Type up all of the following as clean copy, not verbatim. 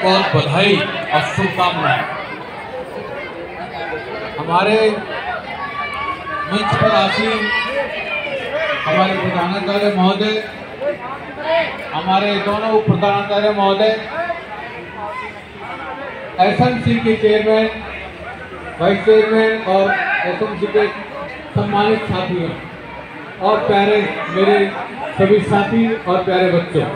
बहुत बहुत बधाई और शुभकामनाएं। हमारे मंच पर आसीन हमारे प्रधानाचार्य महोदय, हमारे दोनों उप प्रधानाचार्य महोदय, एसएमसी के चेयरमैन, वाइस चेयरमैन और एसएमसी के सम्मानित साथियों और प्यारे मेरे सभी साथी और प्यारे बच्चों,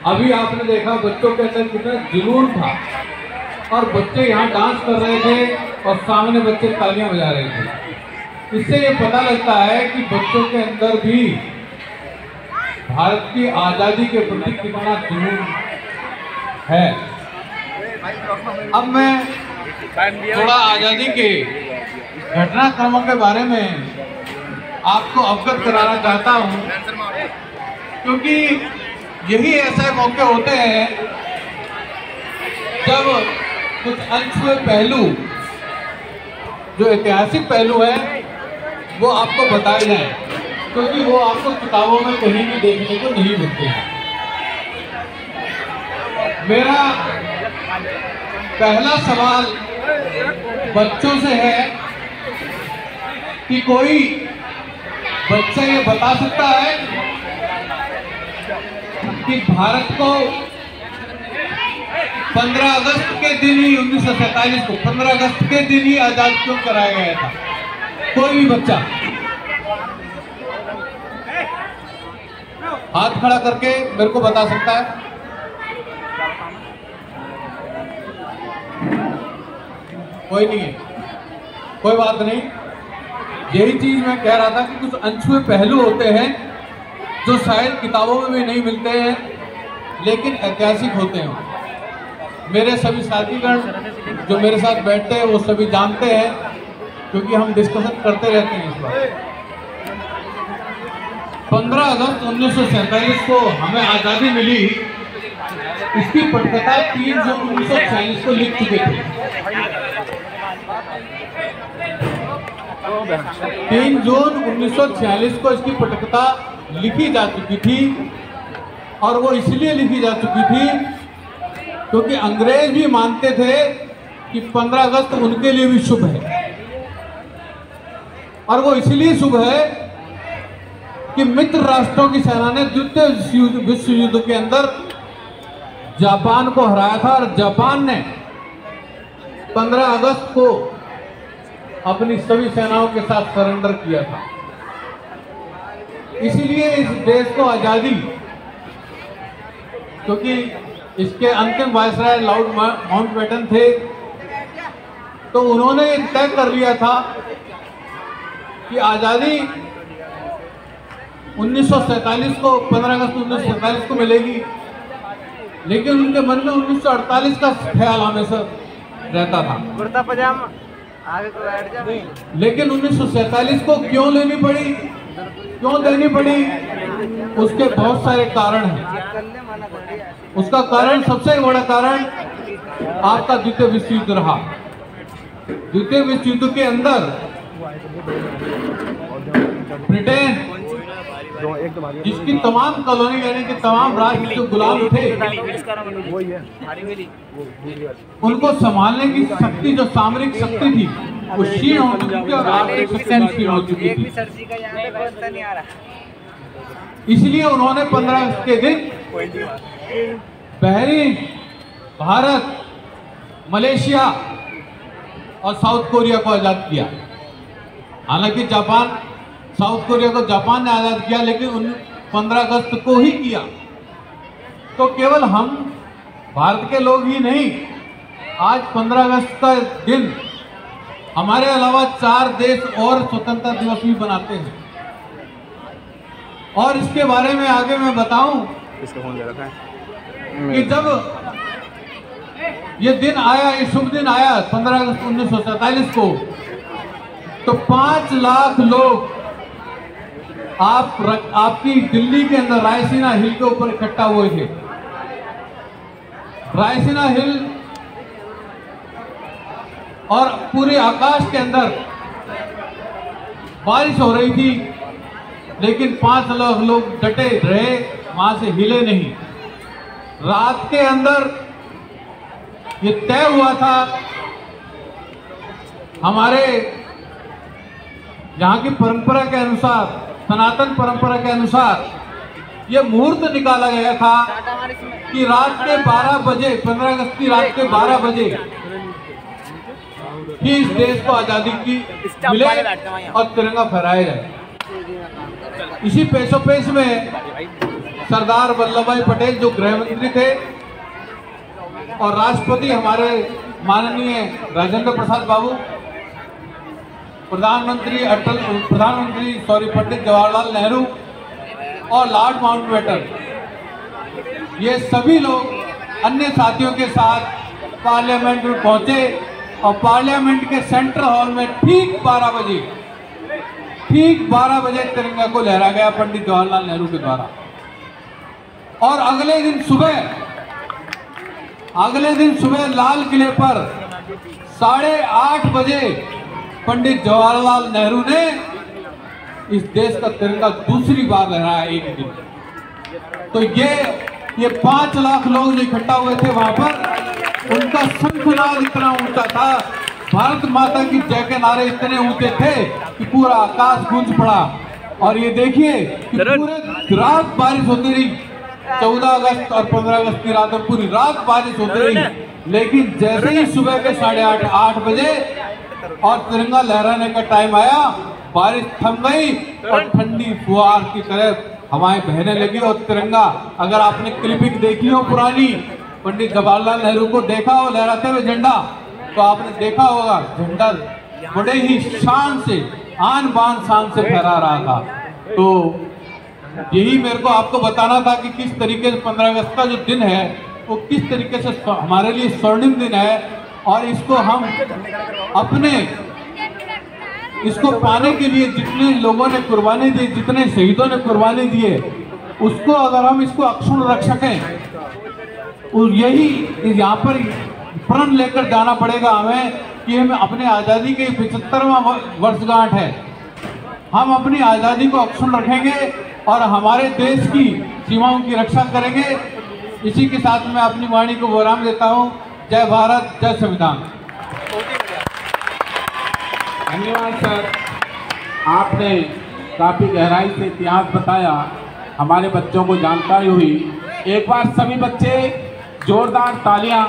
अभी आपने देखा बच्चों के अंदर कितना जुनून था और बच्चे यहाँ डांस कर रहे थे और सामने बच्चे तालियां बजा रहे थे। इससे ये पता लगता है कि बच्चों के अंदर भी भारत की आज़ादी के प्रति कितना जुनून है। अब मैं थोड़ा आज़ादी के घटनाक्रमों के बारे में आपको अवगत कराना चाहता हूँ, क्योंकि यही ऐसे मौके होते हैं जब कुछ अनछुए पहलू, जो ऐतिहासिक पहलू है, वो आपको बताए जाएं, क्योंकि वो आपको किताबों में कहीं भी देखने को नहीं मिलते हैं। मेरा पहला सवाल बच्चों से है कि कोई बच्चा ये बता सकता है कि भारत को 15 अगस्त के दिन ही 1947 को 15 अगस्त के दिन ही आजाद क्यों कराया गया था? कोई भी बच्चा हाथ खड़ा करके मेरे को बता सकता है? कोई नहीं है, कोई बात नहीं। यही चीज मैं कह रहा था कि कुछ अनछुए पहलू होते हैं जो शायद किताबों में भी नहीं मिलते हैं, लेकिन ऐतिहासिक होते हैं। मेरे सभी साथीगण जो मेरे साथ बैठते हैं वो सभी जानते हैं, क्योंकि हम डिस्कशन करते रहते हैं इस बार। 15 अगस्त 1947 को हमें आज़ादी मिली, इसकी पटकथा 3 जून 1946 को लिख चुके थे। 3 जून 1946 को इसकी पटकथा लिखी जा चुकी थी, और वो इसलिए लिखी जा चुकी थी क्योंकि अंग्रेज भी मानते थे कि 15 अगस्त उनके लिए भी शुभ है। और वो इसलिए शुभ है कि मित्र राष्ट्रों की सेना ने द्वितीय विश्व युद्ध के अंदर जापान को हराया था, और जापान ने 15 अगस्त को अपनी सभी सेनाओं के साथ सरेंडर किया था। इसीलिए इस देश को आज़ादी, क्योंकि इसके अंतिम वायसराय लॉर्ड माउंटबेटन थे, तो उन्होंने तय कर लिया था कि आज़ादी 1947 को 15 अगस्त 1947 को मिलेगी, लेकिन उनके मन में 1948 का ख्याल हमेशा रहता था। कुर्ता पजामा आगे को बैठ जा। लेकिन 1947 को क्यों लेनी पड़ी, क्यों देनी पड़ी? उसके बहुत सारे कारण हैं। उसका कारण, सबसे बड़ा कारण आपका द्वितीय विश्व युद्ध रहा। द्वितीय विश्व युद्ध के अंदर ब्रिटेन, जिसकी तमाम कॉलोनी यानी कि तमाम राज्य जो गुलाम थे, उनको संभालने की शक्ति, जो सामरिक शक्ति थी, वो क्षीण हो चुकी थी और आर्थिक शक्ति क्षीण हो चुकी थी। इसलिए उन्होंने 15 अगस्त के दिन बहरीन, भारत, मलेशिया और साउथ कोरिया को आज़ाद किया। हालांकि जापान, साउथ कोरिया को जापान ने आज़ाद किया, लेकिन 15 अगस्त को ही किया। तो केवल हम भारत के लोग ही नहीं, आज 15 अगस्त का दिन हमारे अलावा 4 देश और स्वतंत्रता दिवस भी बनाते हैं। और इसके बारे में आगे मैं बताऊं कि जब ये दिन आया, ये शुभ दिन आया 15 अगस्त 1947 को, तो 5 लाख लोग आपकी दिल्ली के अंदर रायसीना हिल के ऊपर इकट्ठा हुए थे। रायसीना हिल और पूरे आकाश के अंदर बारिश हो रही थी, लेकिन 5 लाख लोग डटे रहे, वहां से हिले नहीं। रात के अंदर ये तय हुआ था, हमारे यहाँ की परंपरा के अनुसार, सनातन परंपरा के अनुसार ये मुहूर्त निकाला गया था कि रात के 12 बजे, 15 अगस्त की रात के 12 बजे ही इस देश को आजादी की मिले और तिरंगा फहराया जाए। इसी पेशोपेश में सरदार वल्लभ भाई पटेल जो गृह मंत्री थे और राष्ट्रपति हमारे माननीय राजेंद्र प्रसाद बाबू, प्रधानमंत्री पंडित जवाहरलाल नेहरू और लॉर्ड माउंटबेटन, ये सभी लोग अन्य साथियों के साथ पार्लियामेंट में पहुंचे और पार्लियामेंट के सेंट्रल हॉल में ठीक 12 बजे तिरंगा को लहराया गया पंडित जवाहरलाल नेहरू के द्वारा। और अगले दिन सुबह लाल किले पर 8:30 बजे पंडित जवाहरलाल नेहरू ने इस देश का तिरंगा दूसरी बार लहराया एक दिन। तो ये 5 लाख लोग जो इकट्ठा हुए थे वहां पर, उनका शंखनाद इतना ऊंचा था, भारत माता की जय के नारे इतने ऊंचे थे कि पूरा आकाश गूंज पड़ा। और ये देखिए कि पूरे रात बारिश होती रही, 14 अगस्त और 15 अगस्त की रात में पूरी रात बारिश होती रही, लेकिन जैसे ही सुबह के 8:30 बजे और तिरंगा लहराने का टाइम आया, बारिश थम गई और ठंडी फुहार की तरह हवाएं बहने लगी। और तिरंगा, अगर आपने क्लिपिंग देखी हो पुरानी, पंडित जवाहरलाल नेहरू को देखा हो लहराते हुए झंडा, तो आपने देखा होगा झंडा बड़े ही शान से, आन बान शान से फहरा रहा था। तो यही मेरे को आपको बताना था कि किस तरीके से 15 अगस्त का जो दिन है वो किस तरीके से हमारे लिए स्वर्णिम दिन है। और इसको हम इसको पाने के लिए जितने लोगों ने कुर्बानी दी, जितने शहीदों ने कुर्बानी दी है, उसको अगर हम इसको अक्षुण्ण रख सकें, यही यहाँ पर प्रण लेकर जाना पड़ेगा हमें कि हमें अपने आज़ादी के 75वां वर्षगांठ है, हम अपनी आज़ादी को अक्षुण्ण रखेंगे और हमारे देश की सीमाओं की रक्षा करेंगे। इसी के साथ मैं अपनी वाणी को विराम देता हूँ। जय भारत, जय संविधान। धन्यवाद सर, आपने काफ़ी गहराई से इतिहास बताया, हमारे बच्चों को जानकारी हुई। एक बार सभी बच्चे जोरदार तालियां।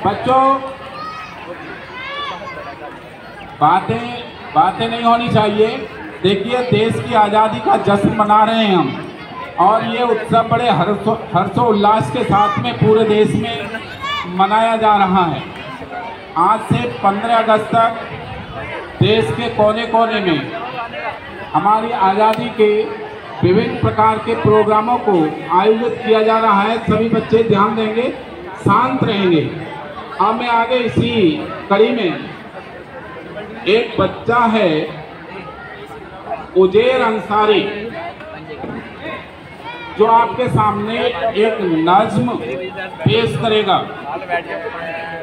बच्चों, बातें नहीं होनी चाहिए। देखिए, देश की आज़ादी का जश्न मना रहे हैं हम, और ये उत्सव बड़े हर्षोल्लास के साथ में पूरे देश में मनाया जा रहा है। आज से 15 अगस्त तक देश के कोने कोने में हमारी आज़ादी के विभिन्न प्रकार के प्रोग्रामों को आयोजित किया जा रहा है। सभी बच्चे ध्यान देंगे, शांत रहेंगे। अब मैं आगे इसी कड़ी में, एक बच्चा है उजेर अंसारी, जो आपके सामने एक नज्म पेश करेगा,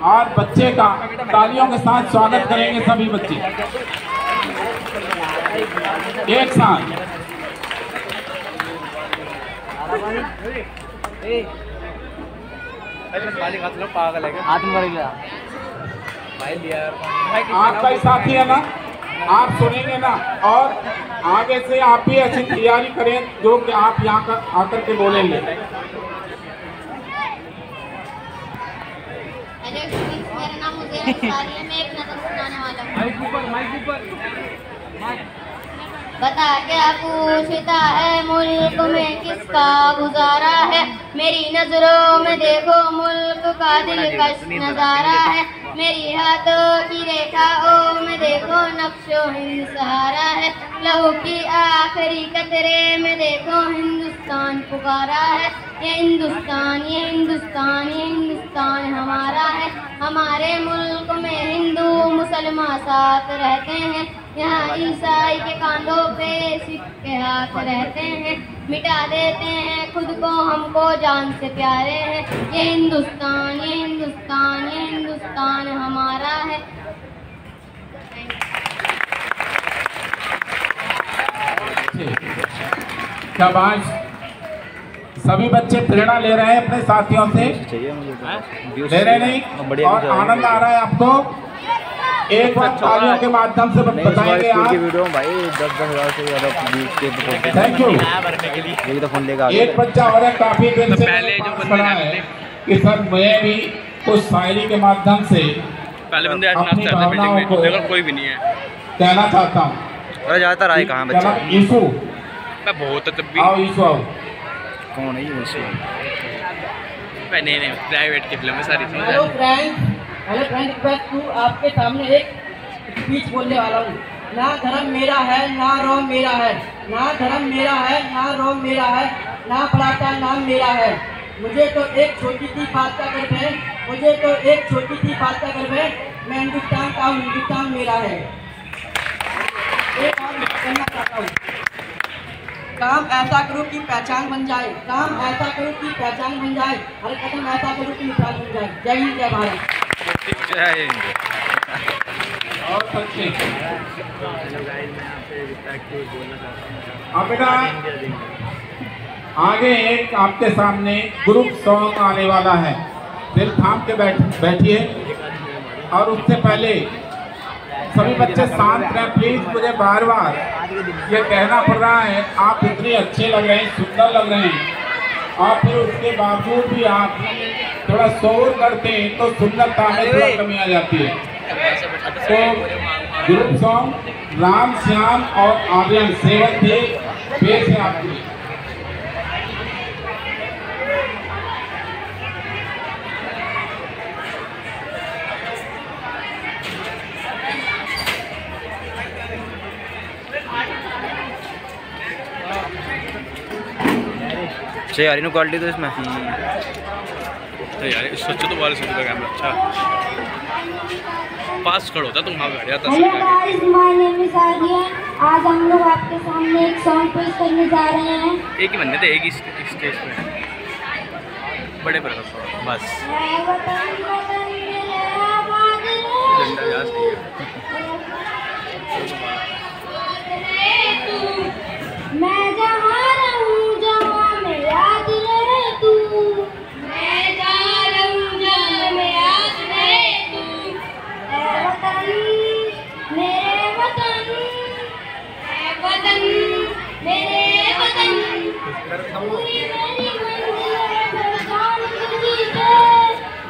और बच्चे का तालियों के साथ स्वागत करेंगे सभी बच्चे एक साथ। आपका ही साथी है ना, आप सुनेंगे ना, और आगे से आप भी अच्छी तैयारी करें जो कि आप यहाँ आकर के बोलेंगे। मेरा नाम उजेर अंसारी है, मैं एक नज़म सुनाने वाला हूँ। बता क्या पूछता है मुल्क में किसका गुजारा है, मेरी नजरों में देखो मुल्क का दिलकश नजारा है, मेरी हाथों की रेखाओं में देखो नक्शो हिंद सहारा है, लहू की आखिरी कतरे में देखो हिंदुस्तान पुकारा है। ये हिंदुस्तान, ये हिंदुस्तान, ये हिंदुस्तान हमारा है। हमारे मुल्क में हिंदू मुसलमान साथ रहते हैं, यहाँ ईसाई के कांधों पे सिख के हाथ रहते हैं, मिटा देते हैं खुद को, हमको जान से प्यारे हैं। ये हिंदुस्तान, ये हिंदुस्तान, ये हिंदुस्तान हमारा है। अच्छे, शाबाश। सभी बच्चे प्रेरणा ले रहे हैं अपने साथियों से, ले रहे नहीं? और आनंद आ रहा है आपको? एक बार तालियों के माध्यम से बताएंगे आप। भाई 10,000 से ज़्यादा थैंक यू। एक बच्चा और है काफी देर से पहले जो खड़ा है कि सर मैं भी कुछ शायरी के माध्यम से पहले बंदे अपनी भावनाओं को कोई भी नहीं है, कहना चाहता हूँ। अरे ज़्यादातर आए कहाँ बच्चे? ईशु मैं बहुत तब भी आओ, ईशु आओ। कौन है ये? नहीं प्राइवेट की फिल्म है सारी। हेलो फ्रेंड रिक्वेस्ट टू आपके सामने एक स्पीच बोलने वाला हूँ। ना धर्म मेरा है ना रोम मेरा है, ना धर्म मेरा है ना रोम मेरा है, ना पढ़ाता नाम मेरा है। मुझे तो एक छोटी सी बात का गर्व है, मुझे तो एक छोटी सी बात का गर्व है। मैं हिंदुस्तान का हूँ, हिंदुस्तान मेरा है। एक और कहना चाहता हूँ, काम ऐसा करो कि पहचान बन जाए, काम ऐसा करो कि पहचान बन जाए, हर कदम ऐसा करो कि मिसाल बन जाए। जय हिंद, जय भारत। और बच्चे बेटा आगे एक आपके सामने ग्रुप सॉन्ग आने वाला है, दिल थाम के बैठिए। और उससे पहले सभी बच्चे शांत रहें प्लीज। मुझे बार बार ये कहना पड़ रहा है, आप इतने अच्छे लग रहे हैं, सुंदर लग रहे हैं, और फिर उसके बावजूद भी आप थोड़ा शोर करते हैं तो सुंदरता में थोड़ा कमी आ जाती है। तो ग्रुप सॉन्ग राम श्याम और आर्यन सेवक थे पेश है आपके लिए। अच्छा यार इन्हों क्वालिटी तो इसमें तो यार सोचो तो बारिश होता कैमरा अच्छा पास खड़ा होता तुम वहाँ बैठ जाता। Hello guys, my name is Aryan. आज हम लोग आपके सामने एक सॉन्ग पेश करने जा रहे हैं। एक ही बनने थे, एक ही स्टेज पे बड़े पर बस झंडा यहाँ सही है। मैं जहाँ रहूँ जहाँ में याद रहे तू, मैं जहाँ रहूँ जहाँ में याद रहे तू। ऐ वतन मेरे वतन, ऐ वतन मेरे वतन, पूरी मेरी मंजिल है पहचान तुझी से,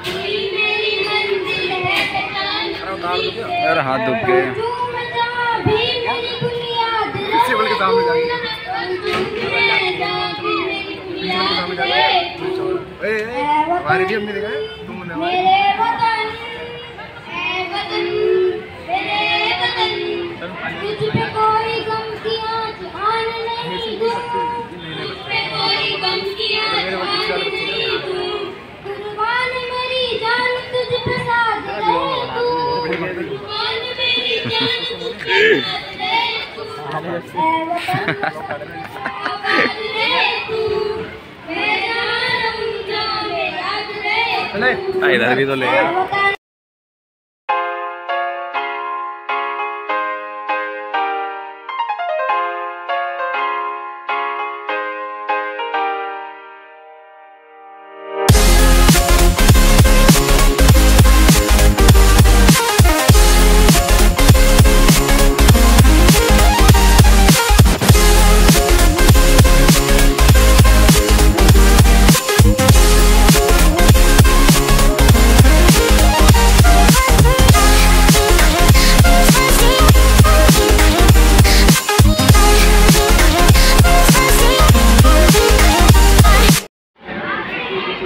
पूरी मेरी मंजिल है पहचान तुझी से। यार हाथ दुख गए। मैं जहाँ भी मेरी बुनियाद रहे हमारी भी हमने देखा है तुमने मेरे वतन, ऐ वतन मेरे वतन, तुझ पे कोई गम की आँच आने नहीं दूँ, तुझ पे कोई गम की आँच आने नहीं दूँ। कुर्बान मेरी जान तुझ पे साथ रहे तू, कुर्बान मेरी जान तुझ पे साथ रहे तू। ऐ वतन आबाद रहे तू, मैं जहाँ रहूँ जहाँ में याद रहे तू। इधर भी तो ले ऐ वतन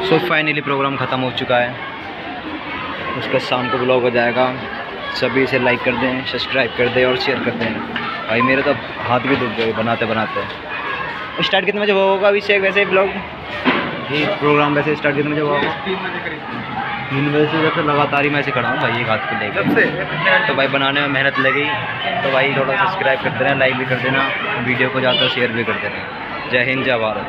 सो फाइनली प्रोग्राम ख़त्म हो चुका है, उसका शाम को ब्लॉग हो जाएगा। सभी इसे लाइक कर दें, सब्सक्राइब कर दें और शेयर कर दें। भाई मेरे तो हाथ भी दुख गए बनाते बनाते। स्टार्ट कितने बजे होगा अभी से वैसे ब्लॉग? ये प्रोग्राम वैसे स्टार्ट कितने बजे होगा? 3 बजे से जब से लगातार ही मैं ऐसे खड़ा हूँ भाई एक हाथ को लेकर। तो भाई बनाने में मेहनत लगी, तो भाई थोड़ा सब्सक्राइब कर देना, लाइक भी कर देना, वीडियो को ज़्यादा शेयर भी कर देना। जय हिंद, जय भारत।